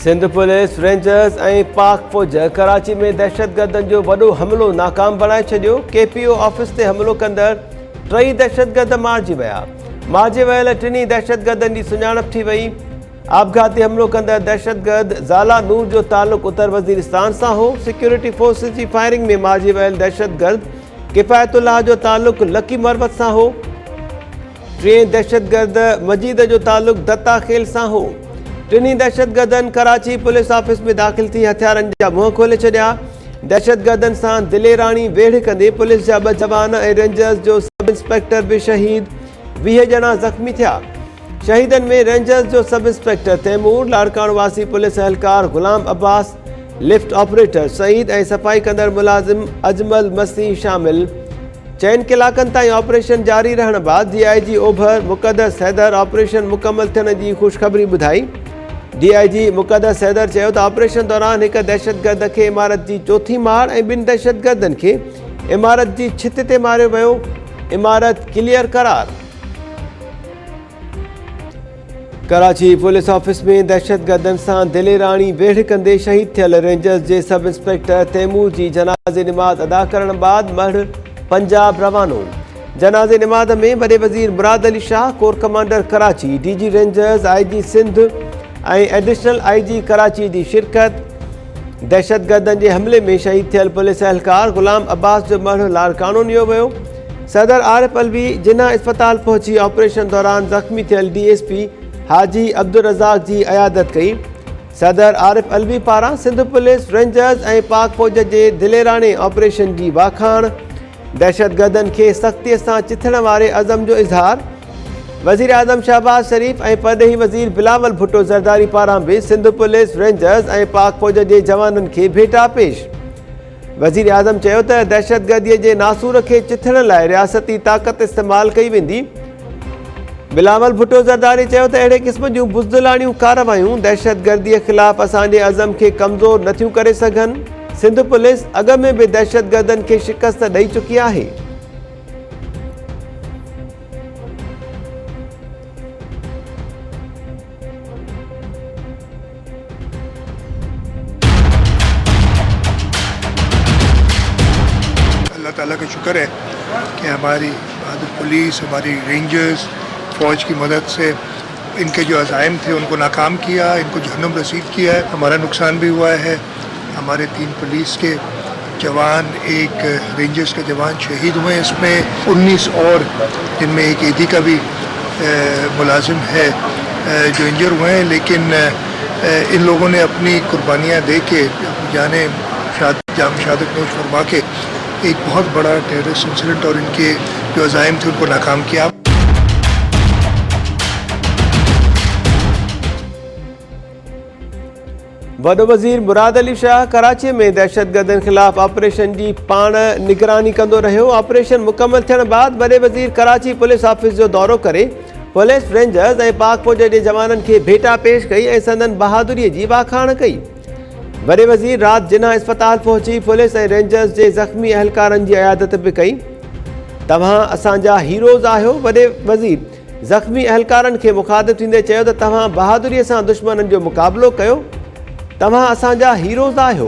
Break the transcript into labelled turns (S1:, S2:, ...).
S1: Sindh police, rangers ऐं पाक फौज कराची में दहशतगर्दनि जो वॾो हमिलो नाकाम बणाए छॾियो। KPO ऑफिस ते हमिलो कंदड़ 3 दहशतगर्द मारिजी विया। मारिजी वियल 3 दहशतगर्दनि जी सुञाणप थी वई। आपघाती हमिलो कंदड़ दहशतगर्द ज़ाला नूर जो ताल्लुक़ उत्तर वज़ीरिस्तान सां हो। सिक्योरिटी फोर्सिस जी फायरिंग में मारिजी वियल दहशतगर्द किफ़ायतुल्लाह जो ताल्लुक़ लकी मरवत सां हो। 3 दहशतगर्द मजीद जो ताल्लुक़ दत्ता खेल सां हो। 3 दहशतगर्दनि कराची पुलिस ऑफिस में दाख़िल थी हथियारनि जा मुंहं खोले छॾिया। दहशतगर्दनि सां दिलेराणी वेढ़ कंदे पुलिस जा 2 जवान ऐं रेंजर्स जो सब इंस्पेक्टर भी शहीद, 20 ॼणा ज़ख़्मी थिया। शहीदनि में रेंजर्स जो सब इंस्पेक्टर तैमूर, लाड़काणो वासी पुलिस एहलकार गुलाम अब्बास, लिफ्ट ऑपरेटर सईद ऐं सफ़ाई कंदड़ मुलाज़िम अजमल मसीह शामिल। 4 कलाकनि ताईं ऑपरेशन जारी रहण बाद DIG ओभर मुक़दस हैदर ऑपरेशन मुकमल थियण जी ख़ुशख़बरी ॿुधाई। DIG मुक़दस हैदर चयो त ऑपरेशन दौरान हिक दहशतगर्द खे इमारत जी 4थी माड़ ऐं 2 दहशतगर्दनि खे इमारत जी छित ते मारियो वियो। इमारत क्लियर करार। कराची पुलिस ऑफिस में दहशतगर्दनि सां दिलेराणी वेढ़ कंदे शहीद थियल रेंजर्स जे सब इंस्पेक्टर तैमूर जी जनाज़े निमाज़ अदा करण बाद मढ़ पंजाब रवानो। जनाज़े निमाज़ में वॾे वज़ीर Murad Ali Shah, core commander Karachi, DG Rangers, IG Sindh ऐं एडिशनल IG कराची जी शिरकत। दहशतगर्दनि जे हमले में शहीद थियल पुलिस एहलकार गुलाम अब्बास जो मढ़ लाड़काणो नियो वियो। सदर आरिफ अलवी जिन्ना अस्पताल पहुची ऑपरेशन दौरान ज़ख़्मी थियल DSP हाजी अब्दुल रज़ाक जी अयादत कई। सदर आरिफ अलवी पारां सिंध पुलिस, रेंजर्स ऐं पाक फौज जे दिलेराणे ऑपरेशन जी वाखाण। दहशतगर्दनि खे सख़्तीअ सां चिथण वारे अज़म जो इज़हार। वज़ीर आज़म शहबाज शरीफ़ ऐं परॾेही वज़ीर बिलावल भुट्टो ज़रदारी पारां बि सिंध पुलिस, रेंजर्स ऐं पाक फौज जे जवाननि खे भेटा पेश। वज़ीर आज़म चयो त दहशतगर्दीअ जे नासूर खे चिथण लाइ रियासती ताक़त इस्तेमालु कई वेंदी। बिलावल भुट्टो ज़रदारी चयो त अहिड़े क़िस्म जूं बुज़दिलाणियूं कार्रवायूं दहशतगर्दीअ ख़िलाफ़ असांजे अज़म खे कमज़ोर नथियूं करे सघनि। सिंध पुलिस अॻ में बि दहशतगर्दनि खे शिकस्त ॾेई चुकी आहे।
S2: अल्लाह ताला का शुक्र है कि हमारी पुलिस, हमारी रेंजर्स, फ़ौज की मदद से इनके जो अज़ाइम थे उनको नाकाम किया, इनको जहन्नुम रसीद किया है। हमारा नुकसान भी हुआ है। हमारे 3 पुलिस के जवान, 1 रेंजर्स का जवान शहीद हुए। इसमें 19 और जिनमें एक ED का भी मुलाजिम है जो इंजर हुए हैं। लेकिन इन लोगों ने अपनी कुर्बानियाँ दे के अपनी जानें शहादत नोश फरमा के एक बहुत बड़ा टेररिस्ट इंसिडेंट और इनके जो अज़ाइम थे उनको नाकाम किया।
S1: वॾो वज़ीर मुराद अली शाह कराची में दहशतगर्दनि ख़िलाफ़ ऑपरेशन जी पाण निगरानी कंदो रहियो। ऑपरेशन मुकमल थियण बाद वॾे वज़ीर कराची पुलिस ऑफिस जो दौरो करे पुलिस, रेंजर्स ऐं पाक फौज जे जवाननि खे भेटा पेश कई ऐं संदन बहादुरीअ जी वाखाण कई। वॾे वज़ीर राति जिन्ना अस्पताल पहुची पुलिस ऐं रेंजर्स जे ज़ख़्मी एहलकारनि जी अयादत बि कई। तव्हां असांजा हीरोज़ आहियो। वॾे वज़ीर ज़ख़्मी एहलकारनि खे मुखातिब थींदे चयो त तव्हां बहादुरीअ सां दुश्मननि जो मुक़ाबिलो कयो। तव्हां असांजा हीरोज़ आहियो।